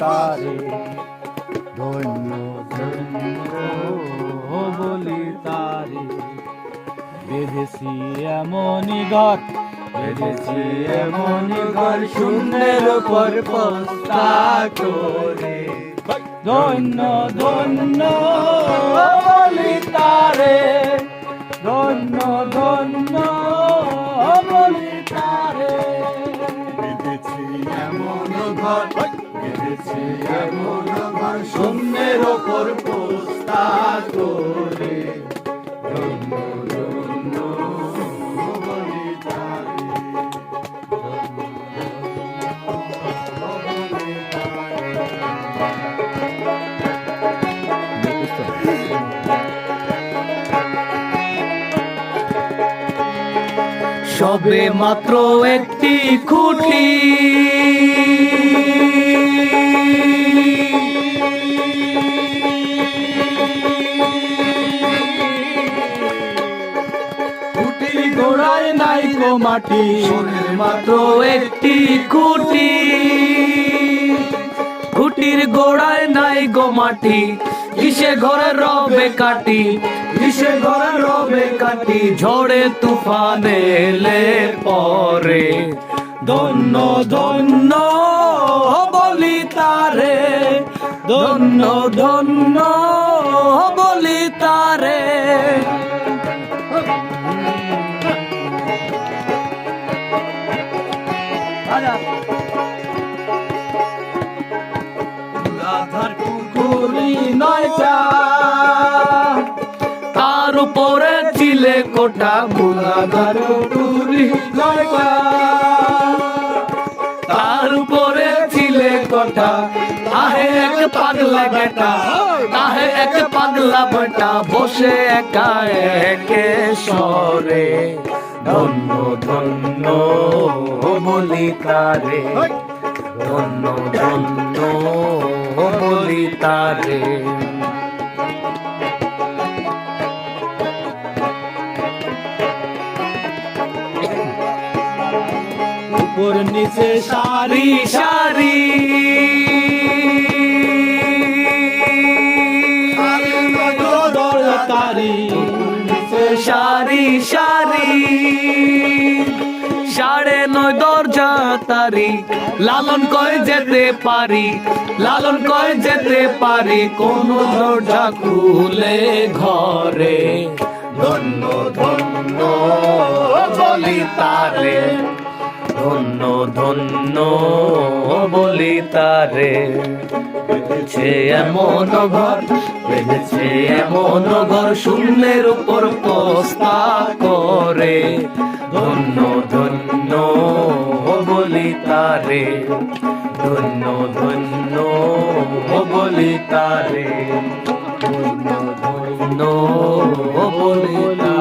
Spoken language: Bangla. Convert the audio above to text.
তারে, ধন্য ধন্য বলি তারে। বেঁধেছি এমনই ঘর, বেঁধেছি এমনই ঘর, শূন্যের উপর পোস্তা করে। ধন্য ধন্য বলি তারে, ধন্য ধন্য বলি তারে। বেঁধেছি এমন ঘর, বেঁধেছি এমন ঘর, শূন্যের ওপর পোস্তা করে। ধন্য ধন্য বলি তারে, সবে মাত্র একটি খুঁটি, খুঁটির গোড়ায় নাই গো মাটি, শোনের মাত্র একটি খুঁটি, খুঁটির গোড়ায় নাই গো মাটি। কিসে ঘরে রবে কাটি, কিসে ঘরে রবে কাটি, ঝড়ে তুফানে এলে পরে। ধন্য ধন্য বলি তারে, ধন্য ধন্য বলি তারে। আধার পুকুরি নয়টা, তার উপরে চিলে কোটা, বুলাধার পুকুরি নয়টা, তার উপরে চিলে কোটা। তাহে এক পাগলা বেটা, তাহে এক পাগলা বেটা, বসে একা একে সরে। ধন্য ধন্য বলি তারে, ধন্য ধন্য বলি তারে। উপর নিচে সারি সারি, তারি সারি সারি, 9:30 দরজা তারি। লালন কয় যেতে পারি, লালন কয় যেতে পারি, কোন দরজা খুলে ঘরে। ধন্য ধন্য বলি তারে, ধন্য ধন্য বলি তারে। বেঁধেছে এমন ঘর, বেঁধেছে এমন ঘর, শূন্যের উপর পোস্তা করে। ধন্য ধন্য বলি তারে, ধন্য ধন্য বলি তারে, ধন্য ধন্য বলি তারে।